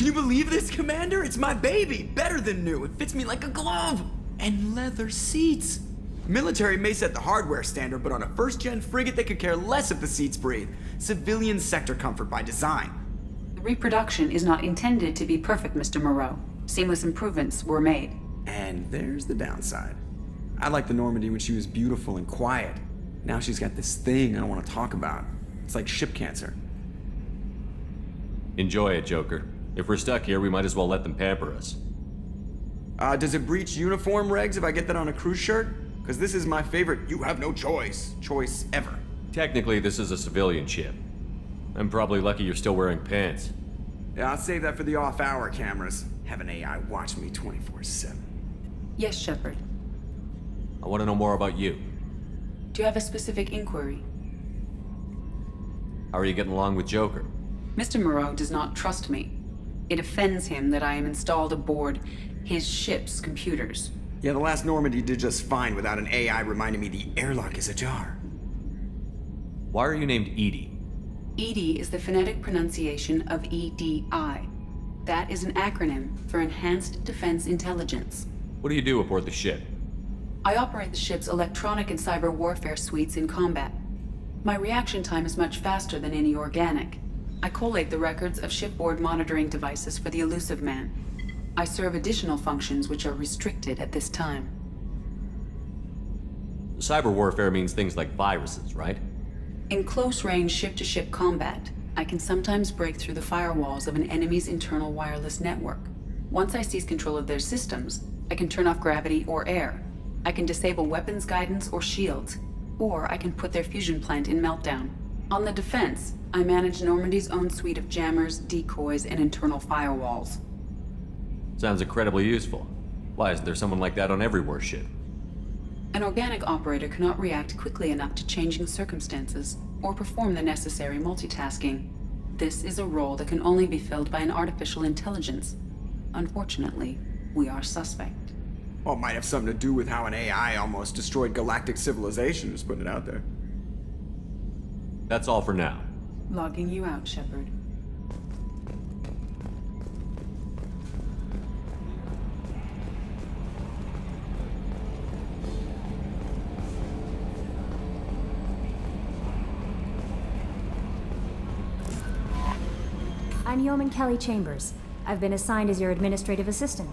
Can you believe this, Commander? It's my baby! Better than new. It fits me like a glove! And leather seats. Military may set the hardware standard, but on a first-gen frigate, they could care less if the seats breathe. Civilian sector comfort by design. The reproduction is not intended to be perfect, Mr. Moreau. Seamless improvements were made. And there's the downside. I liked the Normandy when she was beautiful and quiet. Now she's got this thing I don't want to talk about. It's like ship cancer. Enjoy it, Joker. If we're stuck here, we might as well let them pamper us. Does it breach uniform regs if I get that on a cruise shirt? Because this is my favorite you have no choice ever. Technically, this is a civilian ship. I'm probably lucky you're still wearing pants. Yeah, I'll save that for the off-hour cameras. Have an AI watch me 24/7. Yes, Shepard. I want to know more about you. Do you have a specific inquiry? How are you getting along with Joker? Mr. Moreau does not trust me. It offends him that I am installed aboard his ship's computers. Yeah, the last Normandy did just fine without an AI reminding me the airlock is ajar. Why are you named Edie? EDI is the phonetic pronunciation of EDI. That is an acronym for Enhanced Defense Intelligence. What do you do aboard the ship? I operate the ship's electronic and cyber warfare suites in combat. My reaction time is much faster than any organic. I collate the records of shipboard monitoring devices for the Elusive Man. I serve additional functions which are restricted at this time. Cyber warfare means things like viruses, right? In close-range ship-to-ship combat, I can sometimes break through the firewalls of an enemy's internal wireless network. Once I seize control of their systems, I can turn off gravity or air. I can disable weapons guidance or shields, or I can put their fusion plant in meltdown. On the defense, I manage Normandy's own suite of jammers, decoys, and internal firewalls. Sounds incredibly useful. Why isn't there someone like that on every warship? An organic operator cannot react quickly enough to changing circumstances or perform the necessary multitasking. This is a role that can only be filled by an artificial intelligence. Unfortunately, we are suspect. Well, it might have something to do with how an AI almost destroyed galactic civilization, just putting it out there. That's all for now. Logging you out, Shepard. I'm Yeoman Kelly Chambers. I've been assigned as your administrative assistant.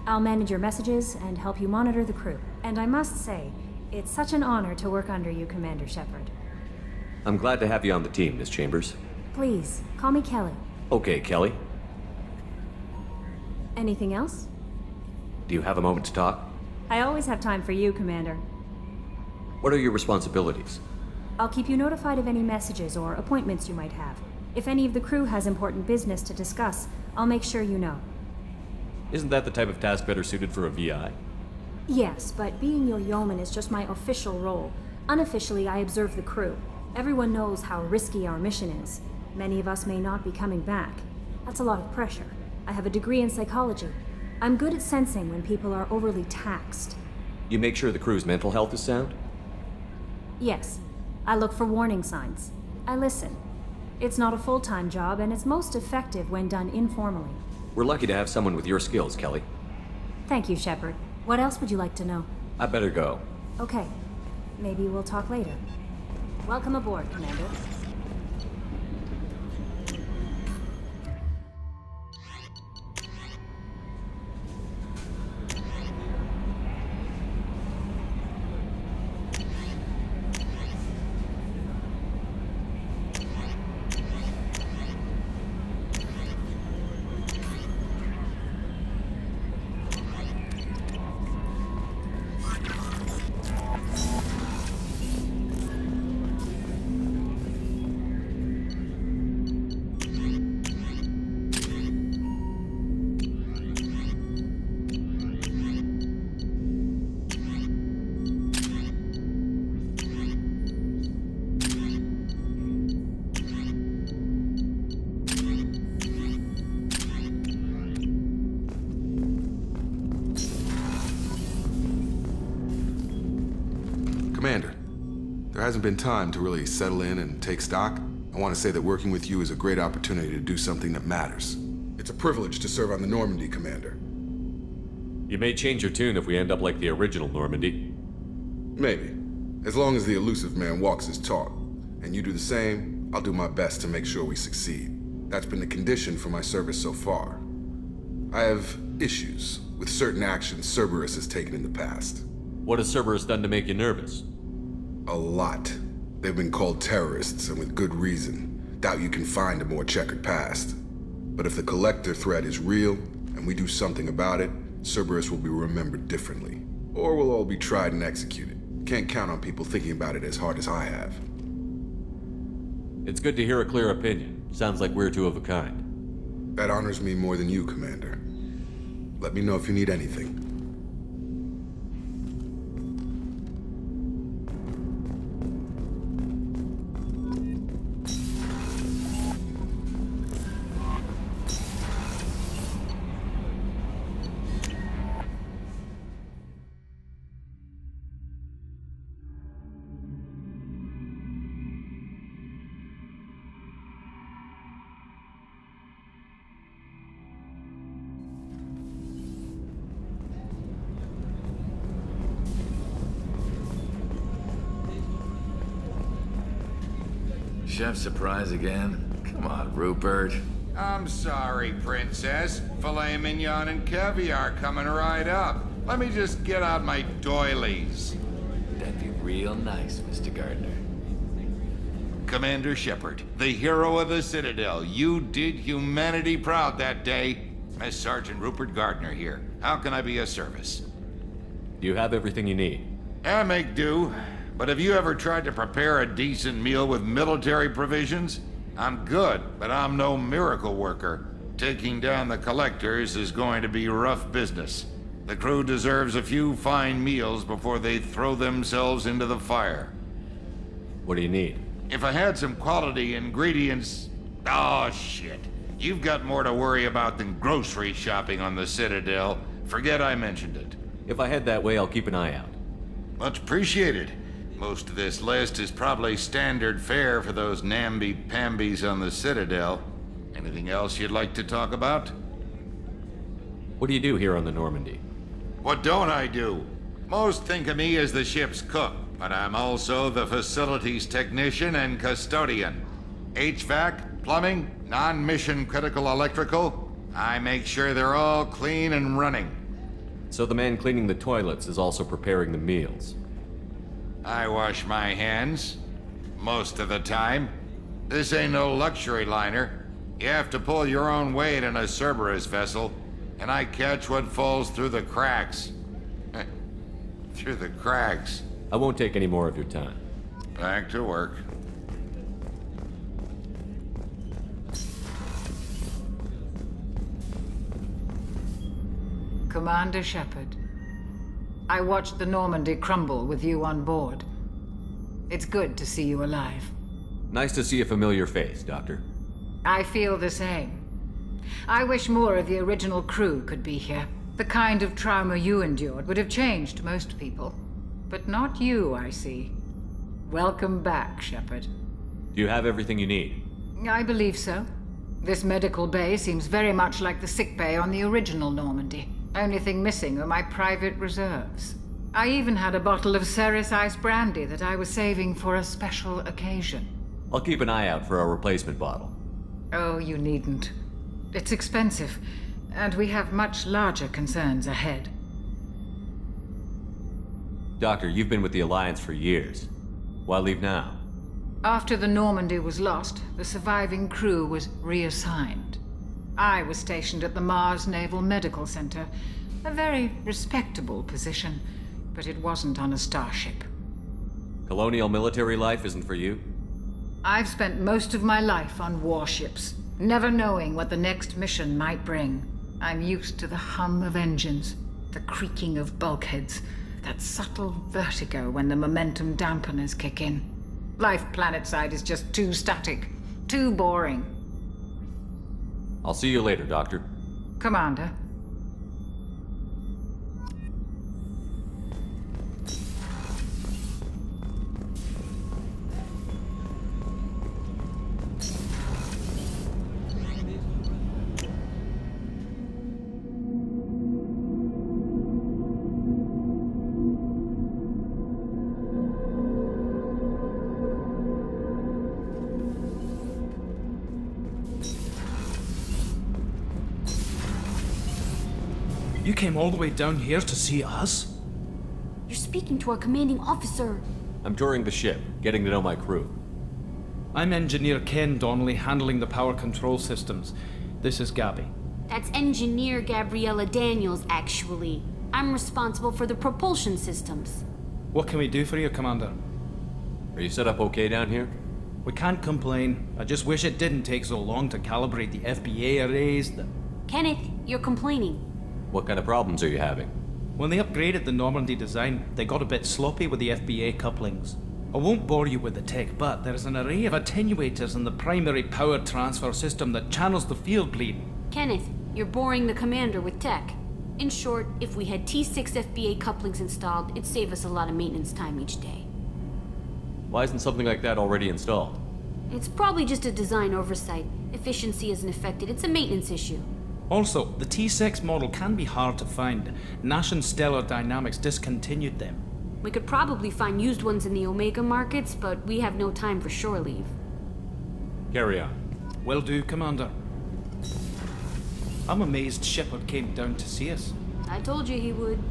I'll manage your messages and help you monitor the crew. And I must say, it's such an honor to work under you, Commander Shepard. I'm glad to have you on the team, Miss Chambers. Please, call me Kelly. Okay, Kelly. Anything else? Do you have a moment to talk? I always have time for you, Commander. What are your responsibilities? I'll keep you notified of any messages or appointments you might have. If any of the crew has important business to discuss, I'll make sure you know. Isn't that the type of task better suited for a VI? Yes, but being your yeoman is just my official role. Unofficially, I observe the crew. Everyone knows how risky our mission is. Many of us may not be coming back. That's a lot of pressure. I have a degree in psychology. I'm good at sensing when people are overly taxed. You make sure the crew's mental health is sound? Yes. I look for warning signs. I listen. It's not a full-time job, and it's most effective when done informally. We're lucky to have someone with your skills, Kelly. Thank you, Shepard. What else would you like to know? I better go. Okay. Maybe we'll talk later. Welcome aboard, Commander. Commander, there hasn't been time to really settle in and take stock. I want to say that working with you is a great opportunity to do something that matters. It's a privilege to serve on the Normandy, Commander. You may change your tune if we end up like the original Normandy. Maybe. As long as the elusive man walks his talk, and you do the same, I'll do my best to make sure we succeed. That's been the condition for my service so far. I have issues with certain actions Cerberus has taken in the past. What has Cerberus done to make you nervous? A lot. They've been called terrorists, and with good reason. Doubt you can find a more checkered past. But if the Collector threat is real, and we do something about it, Cerberus will be remembered differently. Or we'll all be tried and executed. Can't count on people thinking about it as hard as I have. It's good to hear a clear opinion. Sounds like we're two of a kind. That honors me more than you, Commander. Let me know if you need anything. Chef surprise again? Come on, Rupert. I'm sorry, Princess. Filet mignon and caviar coming right up. Let me just get out my doilies. That'd be real nice, Mr. Gardner. Commander Shepard, the hero of the Citadel. You did humanity proud that day. As Sergeant Rupert Gardner here. How can I be of service? Do you have everything you need? I make do. But have you ever tried to prepare a decent meal with military provisions? I'm good, but I'm no miracle worker. Taking down the Collectors is going to be rough business. The crew deserves a few fine meals before they throw themselves into the fire. What do you need? If I had some quality ingredients... Oh, shit. You've got more to worry about than grocery shopping on the Citadel. Forget I mentioned it. If I head that way, I'll keep an eye out. Much appreciated. Most of this list is probably standard fare for those namby-pambies on the Citadel. Anything else you'd like to talk about? What do you do here on the Normandy? What don't I do? Most think of me as the ship's cook, but I'm also the facilities technician and custodian. HVAC, plumbing, non-mission critical electrical. I make sure they're all clean and running. So the man cleaning the toilets is also preparing the meals. I wash my hands. Most of the time. This ain't no luxury liner. You have to pull your own weight in a Cerberus vessel, and I catch what falls through the cracks. Through the cracks. I won't take any more of your time. Back to work. Commander Shepard, I watched the Normandy crumble with you on board. It's good to see you alive. Nice to see a familiar face, Doctor. I feel the same. I wish more of the original crew could be here. The kind of trauma you endured would have changed most people. But not you, I see. Welcome back, Shepard. Do you have everything you need? I believe so. This medical bay seems very much like the sick bay on the original Normandy. Only thing missing are my private reserves. I even had a bottle of Ceres Ice brandy that I was saving for a special occasion. I'll keep an eye out for a replacement bottle. Oh, you needn't. It's expensive, and we have much larger concerns ahead. Doctor, you've been with the Alliance for years. Why leave now? After the Normandy was lost, the surviving crew was reassigned. I was stationed at the Mars Naval Medical Center, a very respectable position, but it wasn't on a starship. Colonial military life isn't for you? I've spent most of my life on warships, never knowing what the next mission might bring. I'm used to the hum of engines, the creaking of bulkheads, that subtle vertigo when the momentum dampeners kick in. Life planetside is just too static, too boring. I'll see you later, Doctor. Commander. You came all the way down here to see us? You're speaking to our commanding officer. I'm touring the ship, getting to know my crew. I'm Engineer Ken Donnelly, handling the power control systems. This is Gabby. That's Engineer Gabriella Daniels, actually. I'm responsible for the propulsion systems. What can we do for you, Commander? Are you set up okay down here? We can't complain. I just wish it didn't take so long to calibrate the FBA arrays. Kenneth, you're complaining. What kind of problems are you having? When they upgraded the Normandy design, they got a bit sloppy with the FBA couplings. I won't bore you with the tech, but there's an array of attenuators in the primary power transfer system that channels the field bleed. Kenneth, you're boring the commander with tech. In short, if we had T6 FBA couplings installed, it'd save us a lot of maintenance time each day. Why isn't something like that already installed? It's probably just a design oversight. Efficiency isn't affected, it's a maintenance issue. Also, the T6 model can be hard to find. Nash and Stellar Dynamics discontinued them. We could probably find used ones in the Omega markets, but we have no time for shore leave. Carry on. Will do, Commander. I'm amazed Shepard came down to see us. I told you he would.